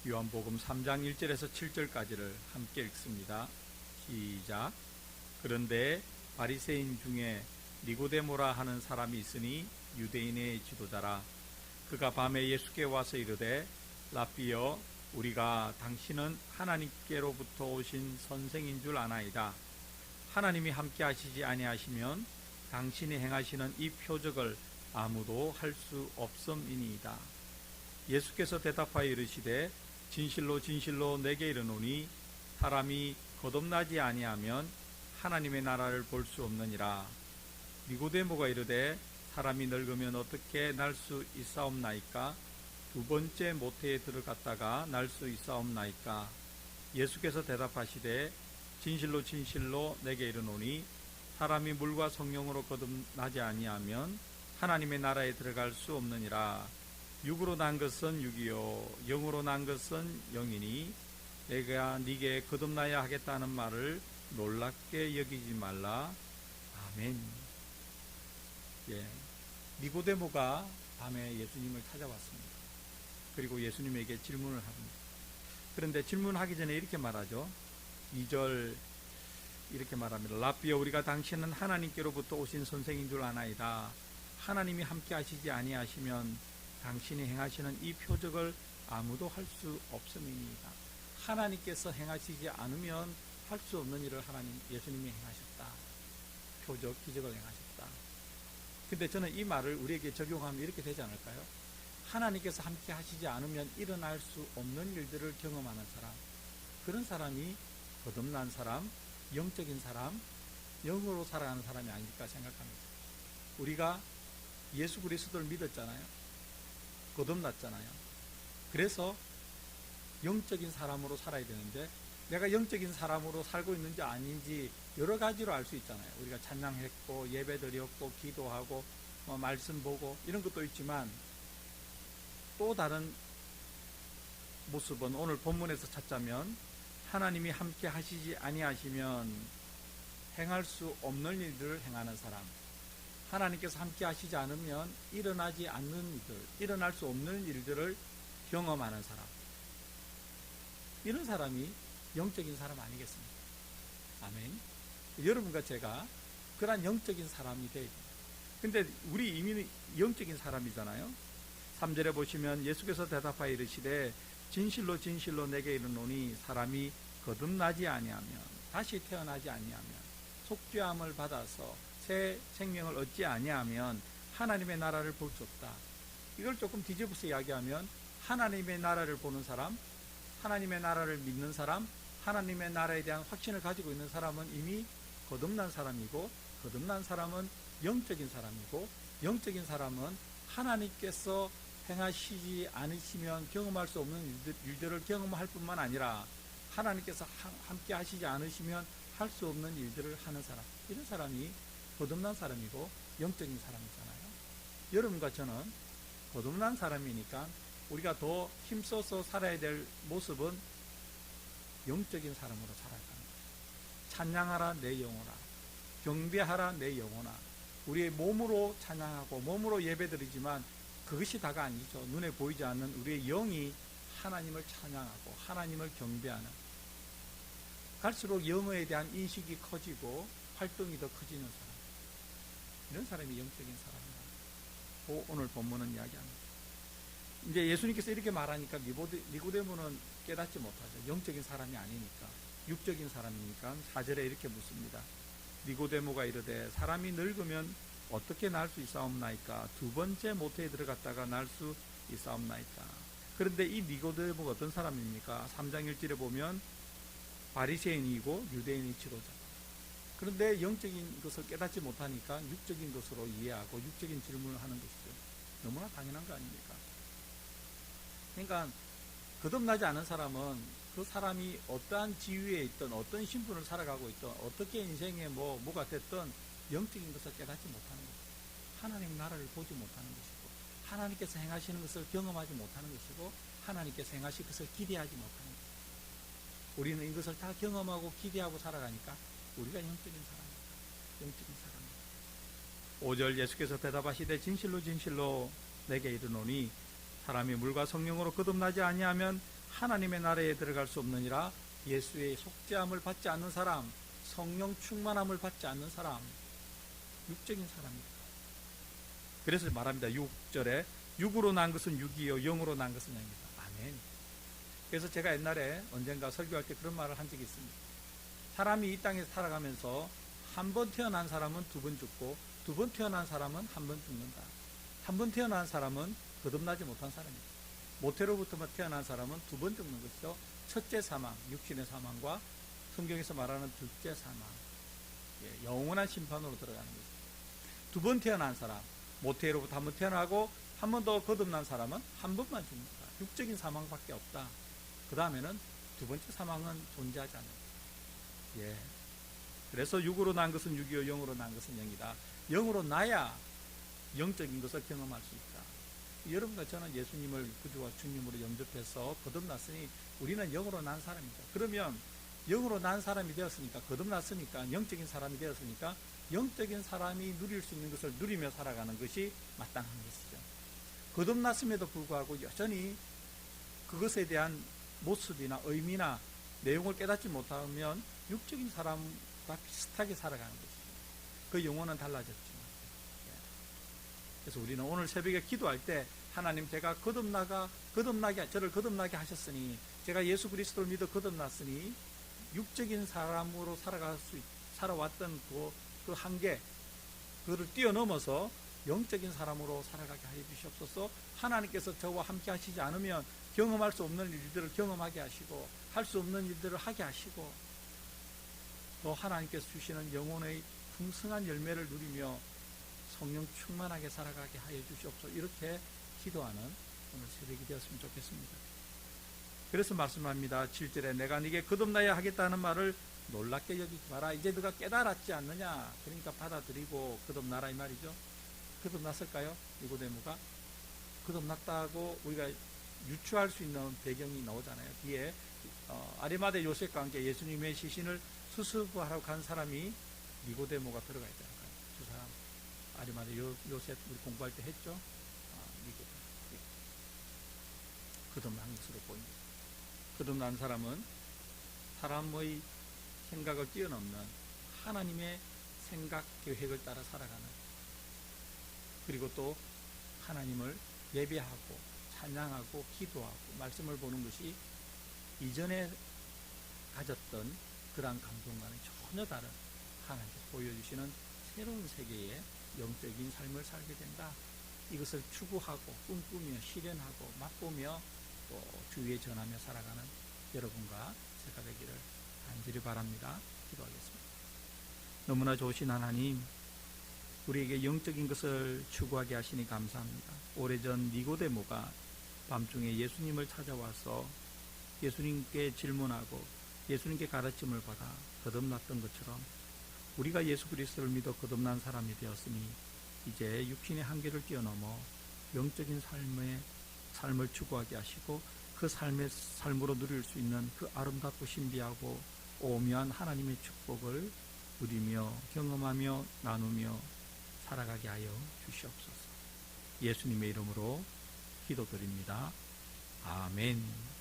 요한복음 3장 1절에서 7절까지를 함께 읽습니다. 시작. 그런데 바리새인 중에 니고데모라 하는 사람이 있으니 유대인의 지도자라. 그가 밤에 예수께 와서 이르되 라삐여, 우리가 당신은 하나님께로부터 오신 선생인 줄 아나이다. 하나님이 함께 하시지 아니하시면 당신이 행하시는 이 표적을 아무도 할 수 없음이니이다. 예수께서 대답하여 이르시되 진실로 진실로 내게 이르노니 사람이 거듭나지 아니하면 하나님의 나라를 볼 수 없느니라. 니고데모가 이르되 사람이 늙으면 어떻게 날 수 있사옵나이까? 두 번째 모태에 들어갔다가 날 수 있사옵나이까? 예수께서 대답하시되 진실로 진실로 내게 이르노니 사람이 물과 성령으로 거듭나지 아니하면 하나님의 나라에 들어갈 수 없느니라. 육으로 난 것은 육이요 영으로 난 것은 영이니 내가 네게 거듭나야 하겠다는 말을 놀랍게 여기지 말라. 아멘. 니고데모가 밤에 예수님을 찾아왔습니다. 그리고 예수님에게 질문을 합니다. 그런데 질문하기 전에 이렇게 말하죠. 2절 이렇게 말합니다. 라삐여, 우리가 당신은 하나님께로부터 오신 선생인 줄 아나이다. 하나님이 함께 하시지 아니하시면 당신이 행하시는 이 표적을 아무도 할 수 없음이니이다. 하나님께서 행하시지 않으면 할 수 없는 일을 예수님이 행하셨다. 표적, 기적을 행하셨다. 근데 저는 이 말을 우리에게 적용하면 이렇게 되지 않을까요? 하나님께서 함께 하시지 않으면 일어날 수 없는 일들을 경험하는 사람, 그런 사람이 거듭난 사람, 영적인 사람, 영으로 살아가는 사람이 아닐까 생각합니다. 우리가 예수 그리스도를 믿었잖아요. 거듭났잖아요. 그래서 영적인 사람으로 살아야 되는데 내가 영적인 사람으로 살고 있는지 아닌지 여러 가지로 알 수 있잖아요. 우리가 찬양했고 예배드렸고 기도하고 말씀 보고 이런 것도 있지만 또 다른 모습은 오늘 본문에서 찾자면 하나님이 함께 하시지 아니하시면 행할 수 없는 일들을 행하는 사람, 하나님께서 함께 하시지 않으면 일어나지 않는 일들, 일어날 수 없는 일들을 경험하는 사람, 이런 사람이 영적인 사람 아니겠습니까? 아멘. 여러분과 제가 그러한 영적인 사람이 되어야 됩니다. 근데 우리 이미 영적인 사람이잖아요. 3절에 보시면 예수께서 대답하여 이르시되 진실로 진실로 내게 이르노니 사람이 거듭나지 아니하면, 다시 태어나지 아니하면, 속죄함을 받아서 새 생명을 얻지 아니하면 하나님의 나라를 볼 수 없다. 이걸 조금 뒤집어서 이야기하면 하나님의 나라를 보는 사람, 하나님의 나라를 믿는 사람, 하나님의 나라에 대한 확신을 가지고 있는 사람은 이미 거듭난 사람이고, 거듭난 사람은 영적인 사람이고, 영적인 사람은 하나님께서 행하시지 않으시면 경험할 수 없는 일들을 경험할 뿐만 아니라 하나님께서 함께 하시지 않으시면 할 수 없는 일들을 하는 사람, 이런 사람이 거듭난 사람이고 영적인 사람이잖아요. 여러분과 저는 거듭난 사람이니까 우리가 더 힘써서 살아야 될 모습은 영적인 사람으로 살아야 합니다. 찬양하라 내 영혼아, 경배하라 내 영혼아. 우리의 몸으로 찬양하고 몸으로 예배드리지만 그것이 다가 아니죠. 눈에 보이지 않는 우리의 영이 하나님을 찬양하고 하나님을 경배하는, 갈수록 영어에 대한 인식이 커지고 활동이 더 커지는 사람, 이런 사람이 영적인 사람이다. 오늘 본문은 이야기합니다. 이제 예수님께서 이렇게 말하니까 니고데모는 깨닫지 못하죠. 영적인 사람이 아니니까, 육적인 사람이니까 4절에 이렇게 묻습니다. 니고데모가 이르되 사람이 늙으면 어떻게 날 수 있사옵나이까? 두 번째 모태에 들어갔다가 날 수 있사옵나이까? 그런데 이 니고데모가 어떤 사람입니까? 3장 1절에 보면 바리새인이고 유대인의 지도자. 그런데 영적인 것을 깨닫지 못하니까 육적인 것으로 이해하고 육적인 질문을 하는 것이죠. 너무나 당연한 거 아닙니까? 그러니까 거듭나지 않은 사람은 그 사람이 어떠한 지위에 있든 어떤 신분을 살아가고 있든 어떻게 인생에 뭐가 됐든 영적인 것을 깨닫지 못하는 것이고, 하나님 나라를 보지 못하는 것이고, 하나님께서 행하시는 것을 경험하지 못하는 것이고, 하나님께서 행하실 것을 기대하지 못하는 것이고, 우리는 이것을 다 경험하고 기대하고 살아가니까 우리가 영적인 사람입니다. 영적인 사람입니다. 5절 예수께서 대답하시되 진실로 진실로 내게 이르노니 사람이 물과 성령으로 거듭나지 아니하면 하나님의 나라에 들어갈 수 없느니라. 예수의 속죄함을 받지 않는 사람, 성령 충만함을 받지 않는 사람, 육적인 사람입니다. 그래서 말합니다. 6절에 육으로 난 것은 육이요 영으로 난 것은 영이다. 아멘. 그래서 제가 옛날에 언젠가 설교할 때 그런 말을 한 적이 있습니다. 사람이 이 땅에서 살아가면서 한 번 태어난 사람은 두 번 죽고, 두 번 태어난 사람은 한 번 죽는다. 한 번 태어난 사람은 거듭나지 못한 사람입니다. 모태로부터 태어난 사람은 두 번 죽는 것이죠. 첫째 사망, 육신의 사망과 성경에서 말하는 둘째 사망, 영원한 심판으로 들어가는 것입니다. 두 번 태어난 사람, 모태로부터 한 번 태어나고 한 번 더 거듭난 사람은 한 번만 죽는다. 육적인 사망밖에 없다. 그 다음에는 두 번째 사망은 존재하지 않는다. 그래서 육으로 난 것은 육이요 영으로 난 것은 영이다. 영으로 나야 영적인 것을 경험할 수 있다. 여러분과 저는 예수님을 구주와 주님으로 영접해서 거듭났으니 우리는 영으로 난 사람입니다. 그러면 영으로 난 사람이 되었으니까, 거듭났으니까, 영적인 사람이 되었으니까 영적인 사람이 누릴 수 있는 것을 누리며 살아가는 것이 마땅한 것이죠. 거듭났음에도 불구하고 여전히 그것에 대한 모습이나 의미나 내용을 깨닫지 못하면 육적인 사람과 비슷하게 살아가는 것이죠. 그 영혼은 달라졌지만. 그래서 우리는 오늘 새벽에 기도할 때 하나님, 제가 저를 거듭나게 하셨으니, 제가 예수 그리스도를 믿어 거듭났으니 육적인 사람으로 살아왔던 그 한계, 그를 뛰어넘어서 영적인 사람으로 살아가게 하여 주시옵소서. 하나님께서 저와 함께 하시지 않으면 경험할 수 없는 일들을 경험하게 하시고, 할 수 없는 일들을 하게 하시고, 또 하나님께서 주시는 영혼의 풍성한 열매를 누리며 성령 충만하게 살아가게 하여 주시옵소서. 이렇게 기도하는 오늘 새벽이 되었으면 좋겠습니다. 그래서 말씀합니다. 7절에 내가 네게 거듭나야 하겠다는 말을 놀랍게 여기지 마라. 이제 네가 깨달았지 않느냐. 그러니까 받아들이고 거듭나라 이 말이죠. 거듭났을까요? 니고데모가 거듭났다고 우리가 유추할 수 있는 배경이 나오잖아요. 뒤에 아리마대 요셉과 함께 예수님의 시신을 수습하러 간 사람이 니고데모가 들어가야 되는 거예요. 두 사람 아리마대 요셉 우리 공부할 때 했죠. 니고데모 거듭난 것으로 보입니다. 거듭난 사람은 사람의 생각을 뛰어넘는 하나님의 생각 계획을 따라 살아가는, 그리고 또 하나님을 예배하고 찬양하고 기도하고 말씀을 보는 것이 이전에 가졌던 그러한 감동과는 전혀 다른 하나님께서 보여주시는 새로운 세계의 영적인 삶을 살게 된다. 이것을 추구하고 꿈꾸며 실현하고 맛보며 또 주위에 전하며 살아가는 여러분과 제가 되기를 간절히 바랍니다. 기도하겠습니다. 너무나 좋으신 하나님, 우리에게 영적인 것을 추구하게 하시니 감사합니다. 오래전 니고데모가 밤중에 예수님을 찾아와서 예수님께 질문하고 예수님께 가르침을 받아 거듭났던 것처럼 우리가 예수 그리스도를 믿어 거듭난 사람이 되었으니 이제 육신의 한계를 뛰어넘어 영적인 삶을 추구하게 하시고 그 삶으로 누릴 수 있는 그 아름답고 신비하고 오묘한 하나님의 축복을 누리며 경험하며 나누며 살아가게 하여 주시옵소서. 예수님의 이름으로 기도드립니다. 아멘.